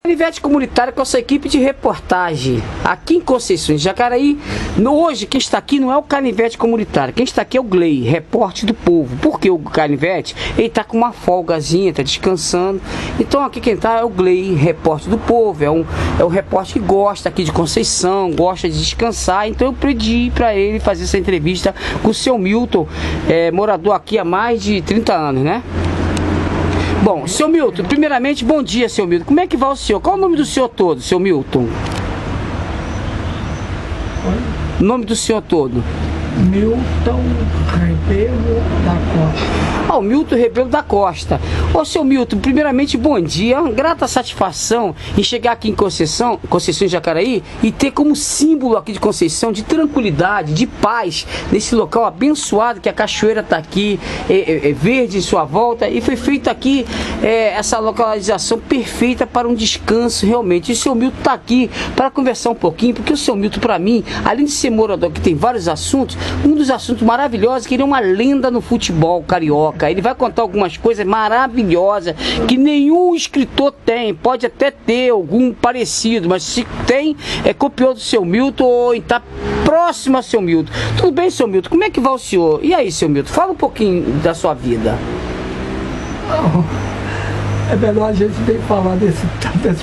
Canivete Comunitário com a sua equipe de reportagem aqui em Conceição de Jacaraí. Hoje quem está aqui não é o Canivete Comunitário, quem está aqui é o Gley, repórter do povo. Porque o Canivete, ele está com uma folgazinha, está descansando. Então aqui quem está é o Gley, repórter do povo. É um repórter que gosta aqui de Conceição, gosta de descansar. Então eu pedi para ele fazer essa entrevista com o seu Milton, morador aqui há mais de 30 anos, né? Bom, seu Milton, primeiramente, bom dia, seu Milton. Como é que vai o senhor? Qual é o nome do senhor todo, seu Milton? O nome do senhor todo? Milton Rebelo da Costa. O Milton Rebelo da Costa. Ô, seu Milton, primeiramente, bom dia. É uma grata satisfação em chegar aqui em Conceição de Jacaraí, e ter como símbolo aqui de Conceição de tranquilidade, de paz, nesse local abençoado que a cachoeira está aqui, verde em sua volta, e foi feita aqui essa localização perfeita para um descanso realmente. E o seu Milton está aqui para conversar um pouquinho, porque o seu Milton, para mim, além de ser morador que tem vários assuntos, um dos assuntos maravilhosos é que ele é uma lenda no futebol carioca. Ele vai contar algumas coisas maravilhosas que nenhum escritor tem. Pode até ter algum parecido, mas se tem, copiou do seu Milton ou está próximo ao seu Milton. Tudo bem, seu Milton? Como é que vai o senhor? E aí, seu Milton? Fala um pouquinho da sua vida. É melhor a gente nem falar desse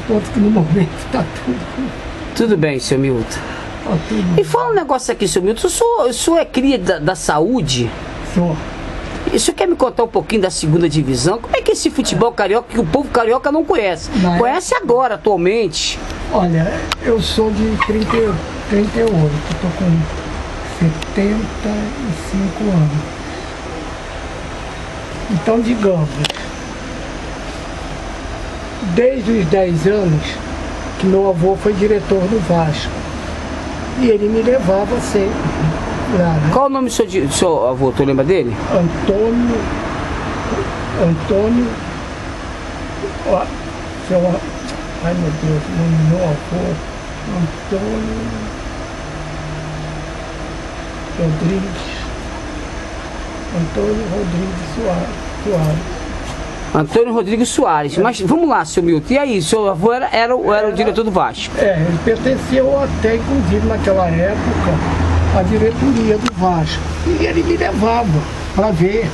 ponto, que no momento está tudo bem, seu Milton. E fala um negócio aqui, seu Milton. O senhor é cria da saúde? Sou. E o senhor quer me contar um pouquinho da segunda divisão? Como é que é esse futebol carioca que o povo carioca não conhece? Conhece agora, atualmente? Olha, eu sou de 38, estou com 75 anos. Então, digamos, desde os 10 anos que meu avô foi diretor do Vasco. E ele me levava sempre lá, né? Qual o nome do seu avô? Tu lembra dele? Antônio. Ai, meu Deus, o nome do meu avô. Antônio Rodrigues Soares. Antônio Rodrigues Soares. Mas vamos lá, seu Milton. E aí, seu avô era o diretor do Vasco? Ele pertenceu até, inclusive, naquela época, à diretoria do Vasco. E ele me levava para ver,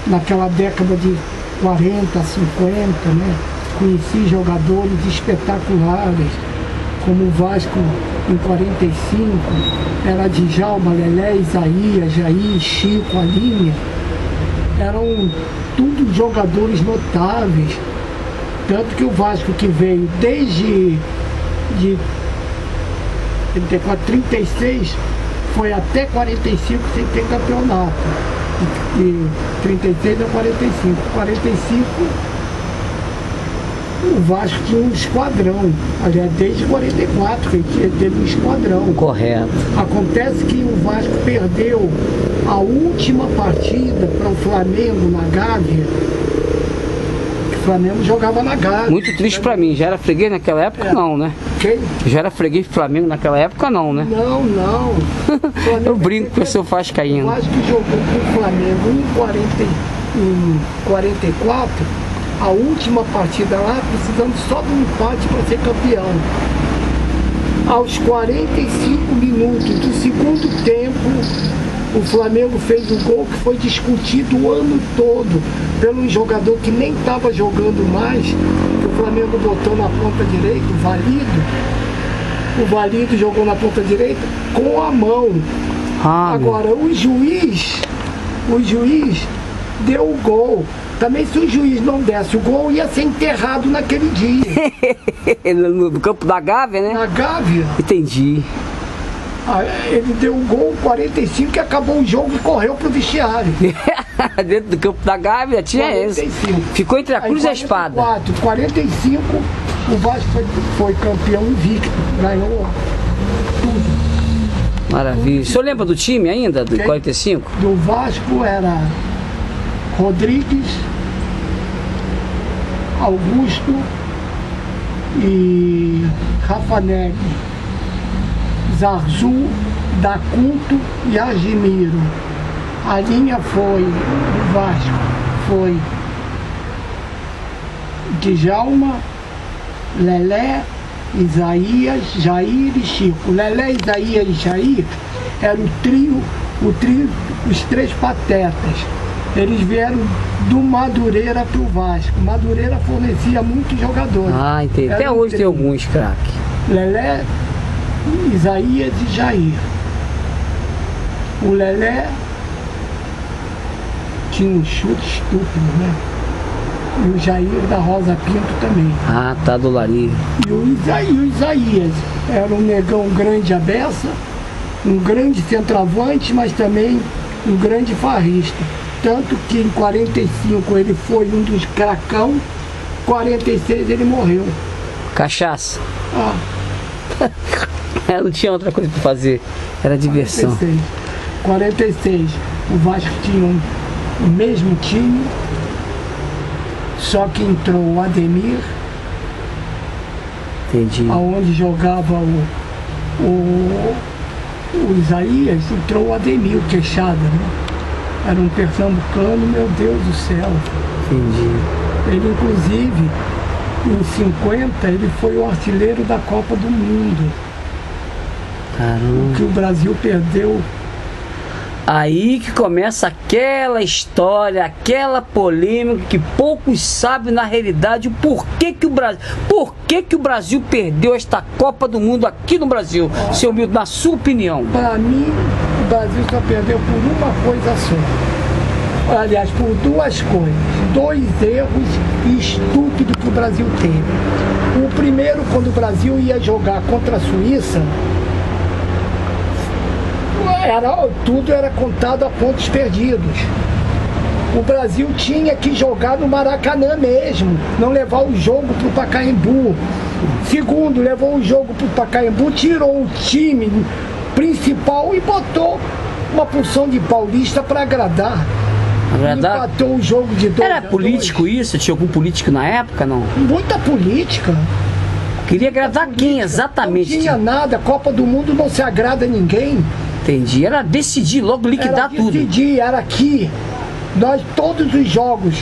naquela década de 40, 50, né? Conheci jogadores espetaculares, como o Vasco em 45, era Djalma, Lelé, Isaías, Jair, Chico, Alinha. Eram tudo jogadores notáveis, tanto que o Vasco, que veio desde 34, 36, foi até 45 sem ter campeonato, de 36 a 45, 45 o Vasco tinha um esquadrão, aliás, desde 44 que teve um esquadrão. Correto. Acontece que o Vasco perdeu a última partida para o Flamengo na Gávea. O Flamengo jogava na Gávea. Muito triste para mim. Já era freguês naquela época? Não, né? Quem? Já era freguês do Flamengo naquela época? Não, né? Não. Eu brinco com o seu vascaíno. O Vasco jogou com o Flamengo em 44. A última partida lá, precisando só de um empate para ser campeão. Aos 45 minutos do segundo tempo, o Flamengo fez um gol que foi discutido o ano todo pelo jogador que nem estava jogando mais, que o Flamengo botou na ponta direita, o Valido. O Valido jogou na ponta direita com a mão. Agora, o juiz deu o gol. Também, se o juiz não desse o gol, ia ser enterrado naquele dia. No campo da Gávea, né? Na Gávea. Entendi. Ele deu um gol 45 e acabou o jogo e correu pro vestiário. Dentro do campo da Gávea tinha 45. Esse. Ficou entre a cruz e a espada. 45, o Vasco foi campeão invicto. Ganhou tudo. Maravilha. O senhor lembra do time ainda, do 45? Do Vasco era Rodrigues, Augusto e Rafa Neves, Zarzu, Daculto e Argimiro. A linha foi do Vasco, foi Djalma, Lelé, Isaías, Jair e Chico. Lelé, Isaías e Jair era o trio, os três patetas. Eles vieram do Madureira para o Vasco. Madureira fornecia muitos jogadores. Ah, entendi. Até hoje tem alguns craques. Lelé, Isaías e Jair. O Lelé tinha um chute estúpido, né? E o Jair da Rosa Pinto também. Ah, tá, do Lari. E o Isaías era um negão grande à beça, um grande centroavante, mas também um grande farrista. Tanto que em 45 ele foi um dos cracão, 46 ele morreu. Cachaça. Ah, Não tinha outra coisa pra fazer. Era diversão. 46. O Vasco tinha o mesmo time, só que entrou o Ademir, Entendi. aonde jogava o Isaías, entrou o Ademir, o Queixada, né? Era um pernambucano, meu Deus do céu. Entendi. Ele, inclusive, em 50, ele foi o artilheiro da Copa do Mundo, Caramba. que o Brasil perdeu. Aí que começa aquela história, aquela polêmica que poucos sabem na realidade o porquê que o Brasil perdeu esta Copa do Mundo aqui no Brasil, seu Milton, na sua opinião. Para mim, o Brasil só perdeu por uma coisa só. Aliás, por duas coisas. Dois erros estúpidos que o Brasil teve. O primeiro, quando o Brasil ia jogar contra a Suíça, tudo era contado a pontos perdidos. O Brasil tinha que jogar no Maracanã mesmo, não levar o jogo para o Pacaembu. Segundo, levou o jogo para o Pacaembu, tirou o time principal e botou uma porção de paulista para agradar. Empatou o jogo de 2-2. Era político isso? Tinha algum político na época, não? Muita política. Queria agradar quem exatamente? Não tinha nada, Copa do Mundo não se agrada a ninguém. Entendi. Era decidir, logo liquidar tudo. Decidir, era aqui. Nós, todos os jogos,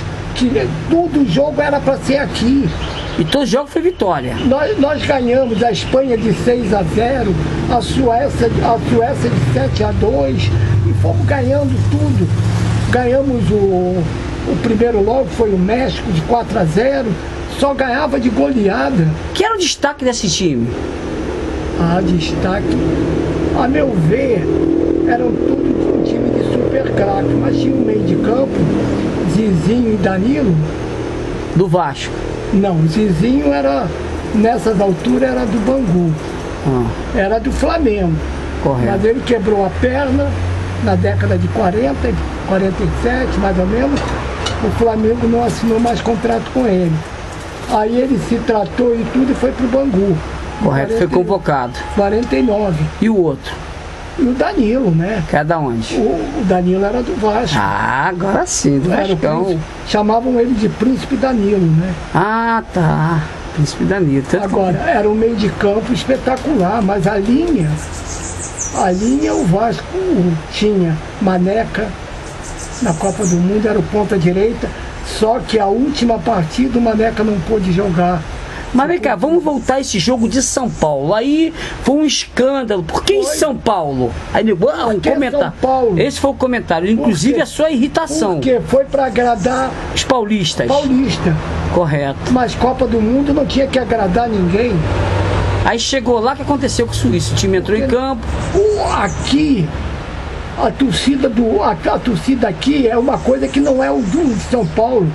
todo jogo era para ser aqui. E todo jogo foi vitória. Nós ganhamos a Espanha de 6-0, a Suécia de 7-2, e fomos ganhando tudo. Ganhamos o primeiro logo, foi o México de 4-0, só ganhava de goleada. Que era o destaque desse time? Destaque, a meu ver, eram todos um time de super craque, mas tinha um meio de campo, Zizinho e Danilo. Do Vasco? Não, Zizinho era, nessas alturas, era do Bangu, era do Flamengo. Correto. Mas ele quebrou a perna na década de 40, 47, mais ou menos. O Flamengo não assinou mais contrato com ele. Aí ele se tratou e tudo e foi pro Bangu. Correto, foi convocado. 49. E o outro? E o Danilo, né? Cada onde? O Danilo era do Vasco. Agora sim, do Vascão. Chamavam ele de Príncipe Danilo, né? Tá. Príncipe Danilo. Agora, era um meio de campo espetacular, mas a linha o Vasco tinha Maneca, na Copa do Mundo era o ponta direita, só que a última partida o Maneca não pôde jogar. Mas vem cá, vamos voltar a esse jogo de São Paulo. Aí foi um escândalo. Por que em São Paulo? Aí um comentário. São Paulo? Esse foi o comentário, inclusive a sua irritação. Porque foi para agradar os paulistas. Paulista. Correto. Mas Copa do Mundo não tinha que agradar ninguém. Aí chegou lá, o que aconteceu com o Suíço? O time entrou em campo. Aqui, a torcida aqui é uma coisa que não é o do São Paulo.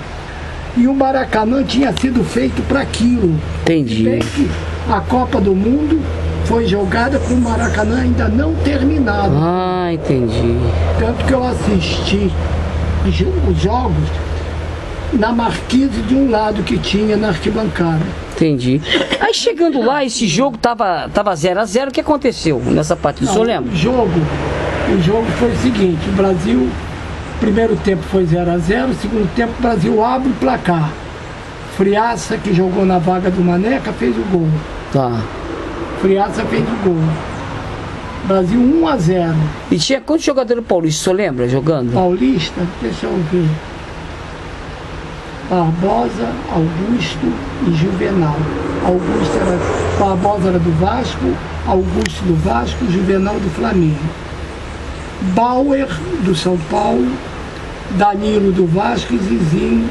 E o Maracanã tinha sido feito para aquilo. Entendi. Bem que a Copa do Mundo foi jogada com o Maracanã ainda não terminado. Entendi. Tanto que eu assisti os jogos na marquise de um lado que tinha na arquibancada. Entendi. Aí chegando lá, esse jogo tava 0-0, o que aconteceu nessa partida? O senhor lembra? O jogo foi o seguinte, o Brasil, primeiro tempo foi 0-0, segundo tempo o Brasil abre o placar. Friaça, que jogou na vaga do Maneca, fez o gol. Tá. Friaça fez o gol. Brasil 1-0. E tinha quantos jogadores paulistas, o senhor lembra, jogando? Paulista, deixa eu ver. Barbosa, Augusto e Juvenal. Augusto era, Barbosa era do Vasco, Augusto do Vasco, Juvenal do Flamengo. Bauer do São Paulo, Danilo do Vasco e Zizinho.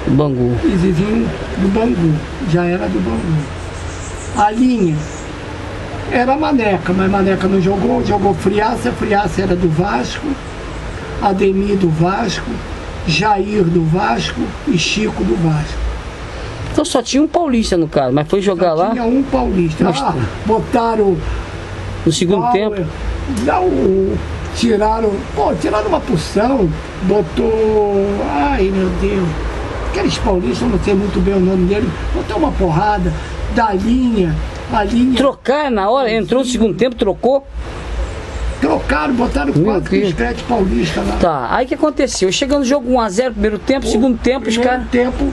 Bangu. E Zizinho do Bangu, já era do Bangu. A linha era Maneca, mas Maneca não jogou, jogou Friaça, Friaça era do Vasco, Ademir do Vasco, Jair do Vasco e Chico do Vasco. Então só tinha um paulista no caso, mas foi jogar só lá. Tinha um paulista. Mas... botaram no segundo Bauer, tempo. Tiraram uma porção, botou. Ai meu Deus, aqueles paulistas, não sei muito bem o nome dele, botou uma porrada da linha, a linha. Trocar na hora, entrou no segundo tempo, trocou. Trocaram, botaram 4 discretos paulistas lá. Tá, aí o que aconteceu? Chegando no jogo 1x0, primeiro tempo, segundo tempo, os caras. Tempo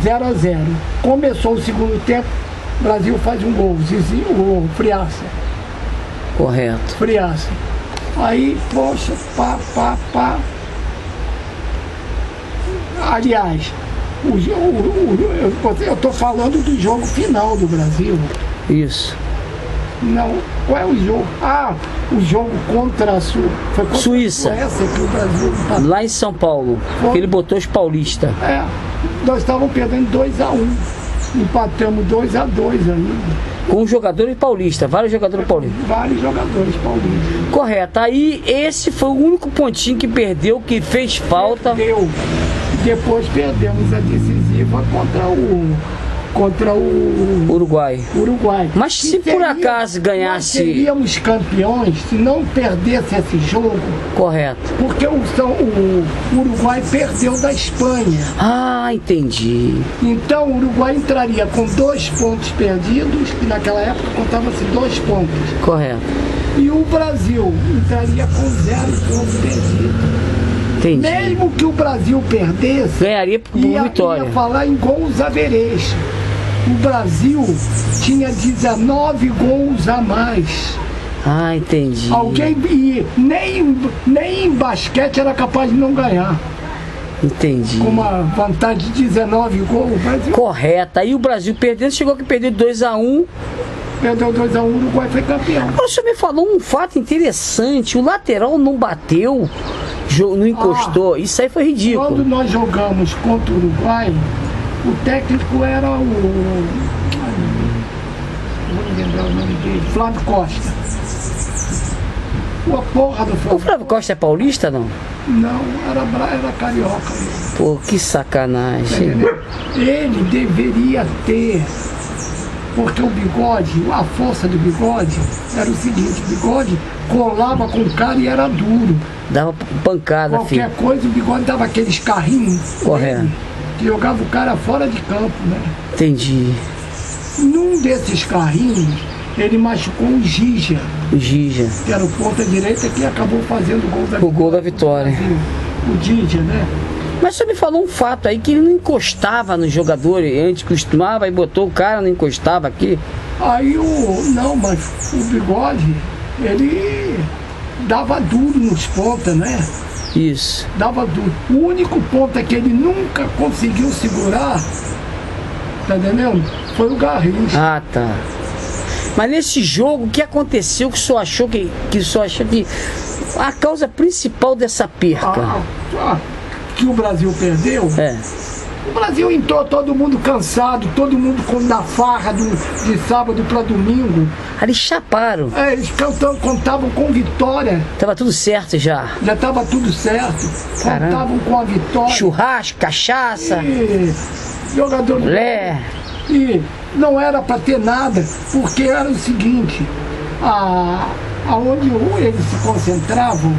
0x0. Começou o segundo tempo, o Brasil faz um gol, Zizinho, o Friaça. Correto. Friaça. Aí, poxa, pá. Aliás, eu tô falando do jogo final do Brasil. Isso. Não, qual é o jogo? O jogo contra a Suíça. Que o Brasil lá em São Paulo, que ele botou os paulistas. Nós estávamos perdendo 2x1. Empatamos 2x2 ainda. Com um jogador paulista, vários jogadores paulistas. Vários jogadores paulistas. Correto. Aí esse foi o único pontinho que perdeu, que fez falta. Perdeu. Depois perdemos a decisiva contra o Uruguai. Mas se por acaso ganhasse... Nós seríamos campeões se não perdesse esse jogo. Correto. Porque o Uruguai perdeu da Espanha. Entendi. Então o Uruguai entraria com 2 pontos perdidos, que naquela época contava-se 2 pontos. Correto. E o Brasil entraria com 0 pontos perdidos. Entendi. Mesmo que o Brasil perdesse, ganharia por vitória. Ia falar em gols averês. O Brasil tinha 19 gols a mais. Entendi. Nem em basquete era capaz de não ganhar. Entendi. Com uma vantagem de 19 gols. Brasil... Correto. Aí o Brasil perdendo, chegou que perdeu 2x1. Perdeu 2x1, o Uruguai foi campeão. O senhor me falou um fato interessante. O lateral não bateu, não encostou. Isso aí foi ridículo. Quando nós jogamos contra o Uruguai, o técnico era não vou lembrar o nome dele, Flávio Costa. A porra do Flávio. O Flávio Costa é paulista, não? Não, era carioca. Pô, que sacanagem. Ele deveria ter, porque o Bigode, a força do Bigode era o seguinte: o Bigode colava com o cara e era duro. Dava pancada, qualquer coisa, o Bigode dava aqueles carrinhos. Correto. Que jogava o cara fora de campo, né? Entendi. Num desses carrinhos, ele machucou o Gija. Que era o ponta-direita que acabou fazendo o gol da vitória. O Gija, né? Mas você me falou um fato aí, que ele não encostava no jogador, antes costumava, e botou o cara, não encostava aqui. Aí mas o Bigode, ele dava duro nos pontas, né? Isso. Dava duro. O único ponto é que ele nunca conseguiu segurar, tá entendendo? Foi o Garrincha. Tá. Mas nesse jogo, o que aconteceu que o senhor achou que a causa principal dessa perca? Que o Brasil perdeu? O Brasil entrou todo mundo cansado, todo mundo na farra de sábado para domingo. Eles chaparam. Eles contavam com vitória. Tava tudo certo já. Já tava tudo certo. Caramba. Contavam com a vitória. Churrasco, cachaça. Jogador. Mulher. E não era para ter nada, porque era o seguinte: aonde eles se concentravam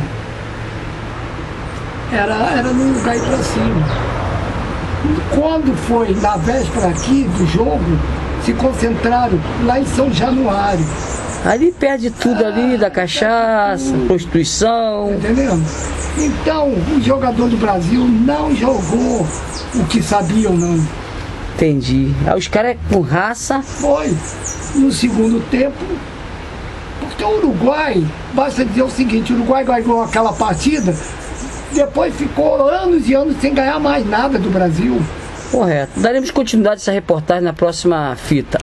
era num lugar para cima. Quando foi na véspera aqui do jogo, se concentraram lá em São Januário. Ali perde tudo ali, da cachaça, prostituição. Entendeu? Então, o jogador do Brasil não jogou o que sabiam, não. Entendi. Aí os caras com raça. Foi. No segundo tempo, porque o Uruguai, basta dizer o seguinte: o Uruguai ganhou aquela partida, depois ficou anos e anos sem ganhar mais nada do Brasil. Correto. Daremos continuidade a essa reportagem na próxima fita.